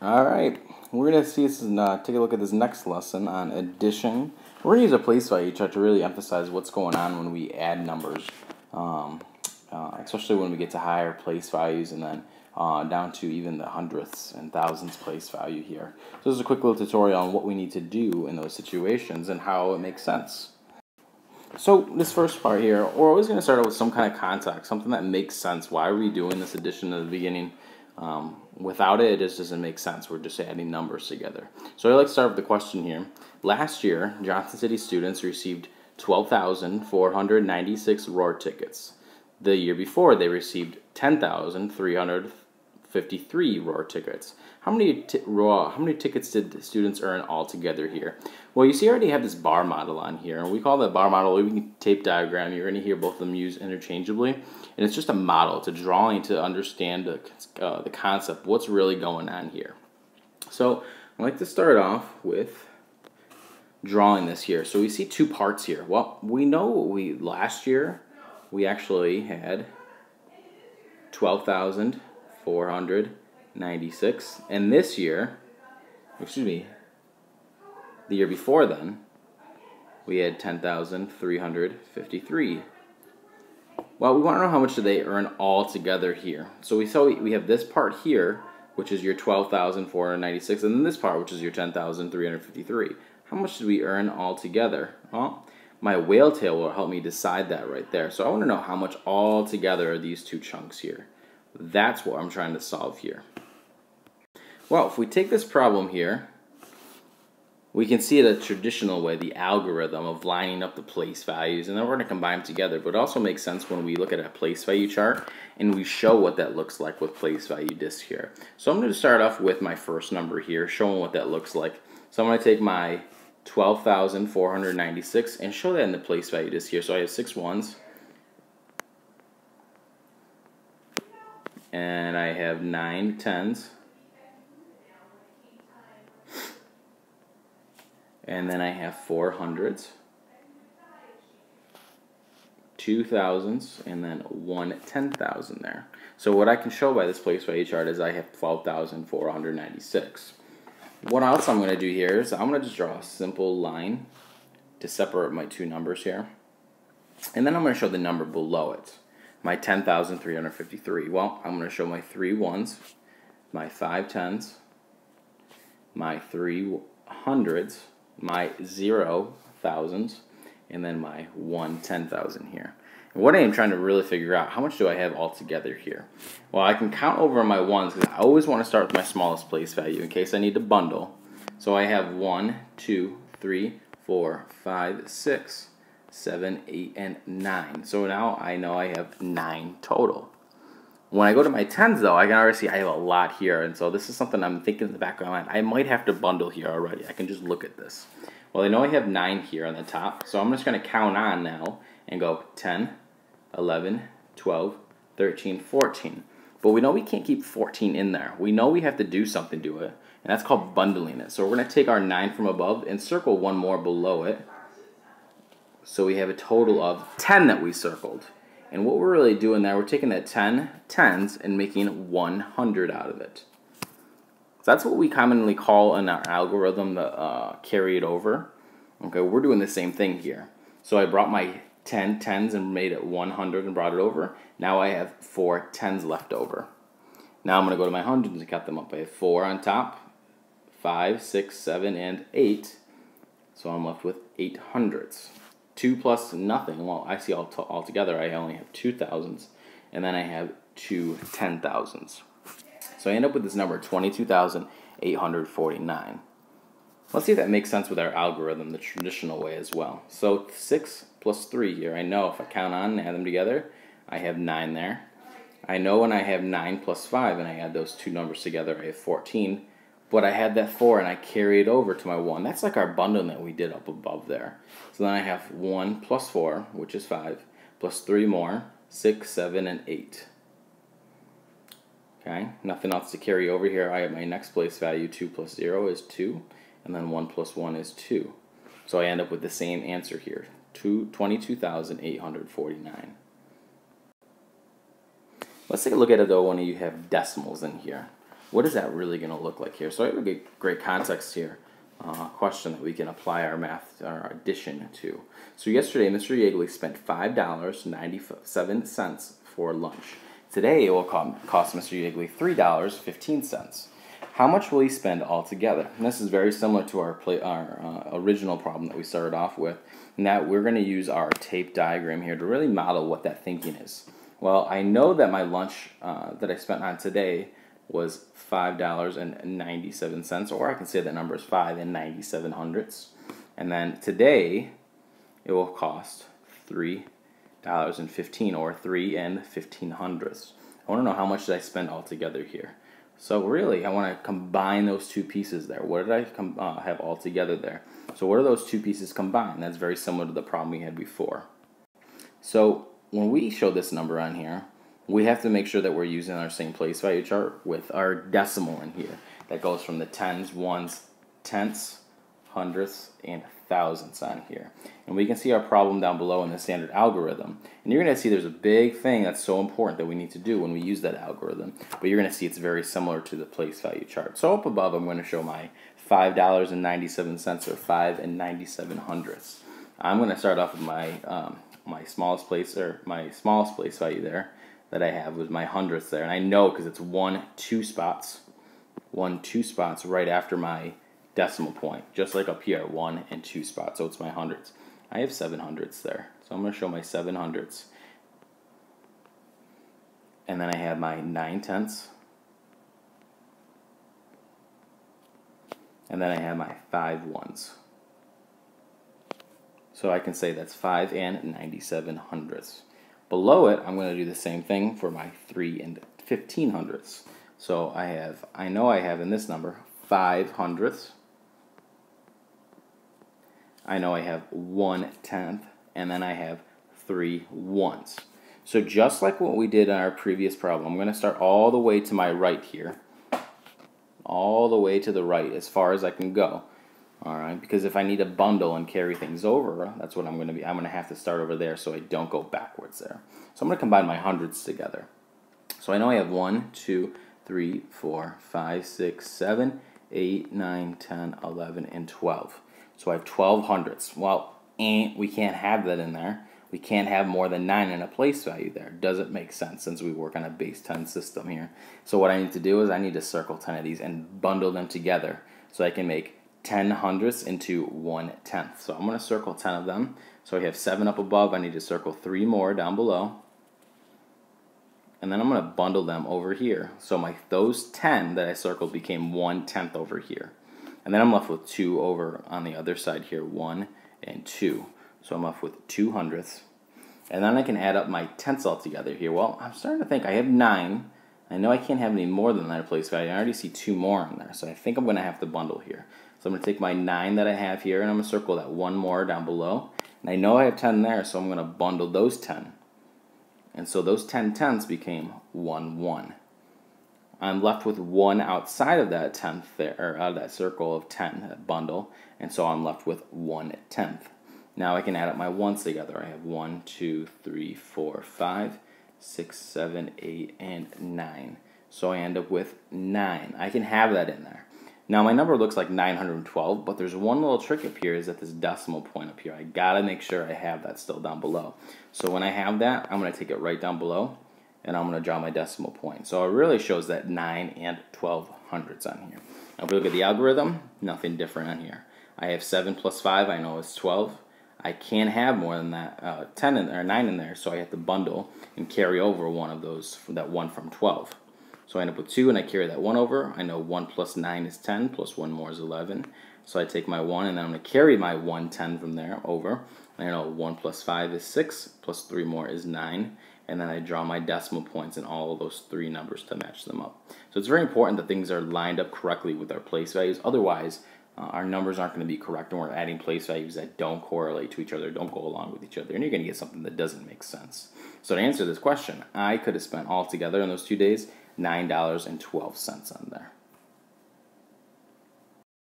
All right, we're going to see this take a look at this next lesson on addition. We're going to use a place value chart to really emphasize what's going on when we add numbers, especially when we get to higher place values and then down to even the hundredths and thousands place value here. So this is a quick little tutorial on what we need to do in those situations and how it makes sense. So this first part here, we're always going to start out with some kind of context, something that makes sense. Why are we doing this addition at the beginning? Without it, it just doesn't make sense. We're just adding numbers together. So I like to start with the question here. Last year, Johnson City students received 12,496 Roar tickets. The year before, they received 10,353 Roar tickets. How many tickets did students earn altogether here? Well, you see I already have this bar model on here, and we call that bar model, we can tape diagram. You're going to hear both of them used interchangeably, and it's just a model. It's a drawing to understand the concept, what's really going on here. So I like to start off with drawing this here. So we see two parts here. Well, we know last year we actually had 12,496, and this year, the year before then, we had 10,353. Well, we want to know how much do they earn all together here. So we have this part here, which is your 12,496, and then this part, which is your 10,353. How much did we earn all together? Well, my whale tail will help me decide that right there. So I want to know how much all together are these two chunks here. That's what I'm trying to solve here. Well, if we take this problem here, we can see it a traditional way, the algorithm of lining up the place values, and then we're going to combine them together. But it also makes sense when we look at a place value chart and we show what that looks like with place value disk here. So I'm going to start off with my first number here, showing what that looks like. So I'm going to take my 12,496 and show that in the place value disk here. So I have 6 ones, and I have 9 tens, and then I have 4 hundreds, 2 thousands, and then 1 10,000 there. So what I can show by this place value chart is I have 12,496. What else I'm going to do here is I'm going to just draw a simple line to separate my two numbers here. And then I'm going to show the number below it, my 10,353. Well, I'm going to show my 3 ones, my 5 tens, my 3 hundreds, my 0 thousands, and then my 1 10,000 here. And what I am trying to really figure out, how much do I have all together here? Well, I can count over my ones because I always want to start with my smallest place value in case I need to bundle. So I have 1, 2, 3, 4, 5, 6, 7, 8, and 9. So now I know I have 9 total. When I go to my tens, though, I can already see I have a lot here, and so this is something I'm thinking in the back of my mind. I might have to bundle here already. I can just look at this. Well, I know I have 9 here on the top, so I'm just going to count on now and go 10, 11, 12, 13, 14. But we know we can't keep 14 in there. We know we have to do something to it, and that's called bundling it. So we're going to take our 9 from above and circle one more below it. So we have a total of 10 that we circled. And what we're really doing there, we're taking that 10 tens and making 100 out of it. So that's what we commonly call in our algorithm the carry it over. Okay, we're doing the same thing here. So I brought my 10 tens and made it 100 and brought it over. Now I have 4 tens left over. Now I'm going to go to my hundreds and count them up. I have 4 on top, 5, 6, 7, and 8. So I'm left with 8 hundreds. 2 plus nothing. Well, I see all together I only have 2 thousands, and then I have 2 10,000s. So I end up with this number, 22,849. Let's see if that makes sense with our algorithm, the traditional way as well. So 6 plus 3 here. I know if I count on and add them together, I have 9 there. I know when I have 9 plus 5 and I add those two numbers together, I have 14. But I had that 4 and I carry it over to my 1. That's like our bundle that we did up above there. So then I have 1 plus 4, which is 5, plus 3 more, 6, 7, and 8. Okay, nothing else to carry over here. I have my next place value, 2 plus 0 is 2, and then 1 plus 1 is 2. So I end up with the same answer here, 22,849. Let's take a look at it though when you have decimals in here. what is that really going to look like here? So I have a great context here. Question that we can apply our math, our addition to. So yesterday, Mr. Yeagley spent $5.97 for lunch. Today, it will cost Mr. Yeagley $3.15. How much will he spend altogether? And this is very similar to our original problem that we started off with, and that we're going to use our tape diagram here to really model what that thinking is. Well, I know that my lunch that I spent on today was $5.97, or I can say that number is 5 and 97 hundredths. And then today, it will cost $3.15, or 3 and 15 hundredths. I want to know how much did I spend altogether here. So really, I want to combine those two pieces there. What did I have all together there? So what are those two pieces combined? That's very similar to the problem we had before. So when we show this number on here, we have to make sure that we're using our same place value chart with our decimal in here. That goes from the tens, ones, tenths, hundredths, and thousandths on here. And we can see our problem down below in the standard algorithm. And you're going to see there's a big thing that's so important that we need to do when we use that algorithm. But you're going to see it's very similar to the place value chart. So up above, I'm going to show my $5.97, or 5 and 97 hundredths. I'm going to start off with my my smallest place value there that I have was my hundredths there. And I know because it's 1, 2 spots right after my decimal point, just like up here, 1 and 2 spots. So it's my hundredths. I have 7 hundredths there. So I'm going to show my 7 hundredths. And then I have my 9 tenths. And then I have my 5 ones. So I can say that's 5 and 97 hundredths. Below it, I'm going to do the same thing for my 3 and 15 hundredths. So I know I have in this number 5 hundredths. I know I have 1 tenth, and then I have 3 ones. So just like what we did in our previous problem, I'm going to start all the way to my right here. All the way to the right as far as I can go. Alright, because if I need to bundle and carry things over, that's what I'm going to be. I'm going to have to start over there so I don't go backwards there. So I'm going to combine my hundreds together. So I know I have 1, 2, 3, 4, 5, 6, 7, 8, 9, 10, 11, and 12. So I have 12 hundredths. Well, we can't have that in there. We can't have more than 9 in a place value there. Doesn't make sense since we work on a base 10 system here. So what I need to do is I need to circle 10 of these and bundle them together so I can make 10 hundredths into 1 tenth. So I'm going to circle 10 of them. So I have 7 up above. I need to circle 3 more down below. And then I'm going to bundle them over here. So those 10 that I circled became 1 tenth over here. And then I'm left with 2 over on the other side here, 1 and 2. So I'm left with 2 hundredths. And then I can add up my tenths all together here. Well, I'm starting to think I have 9. I know I can't have any more than that at place value. I already see 2 more in there. So I think I'm going to have to bundle here. So I'm going to take my 9 that I have here, and I'm going to circle that 1 more down below. And I know I have 10 there, so I'm going to bundle those 10. And so those 10 tenths became 1, 1. I'm left with 1 outside of that tenth there, or out of that circle of 10, that bundle, and so I'm left with 1 tenth. Now I can add up my ones together. I have 1, 2, 3, 4, 5, 6, 7, 8, and 9. So I end up with 9. I can have that in there. Now my number looks like 912, but there's one little trick up here is at this decimal point up here. I gotta make sure I have that still down below. So when I have that, I'm gonna take it right down below, and I'm gonna draw my decimal point. So it really shows that 9 and 12 hundredths on here. Now if we look at the algorithm, nothing different on here. I have 7 plus 5, I know it's 12. I can't have more than that 10 in there, or 9 in there, so I have to bundle and carry over one of those, that 1 from 12. So I end up with 2, and I carry that 1 over. I know 1 plus 9 is 10, plus 1 more is 11. So I take my 1, and then I'm going to carry my 1 10 from there over. And I know 1 plus 5 is 6, plus 3 more is 9. And then I draw my decimal points in all of those 3 numbers to match them up. So it's very important that things are lined up correctly with our place values. Otherwise, our numbers aren't going to be correct, and we're adding place values that don't correlate to each other, don't go along with each other, and you're going to get something that doesn't make sense. So to answer this question, I could have spent altogether in those 2 days $9.12 on there.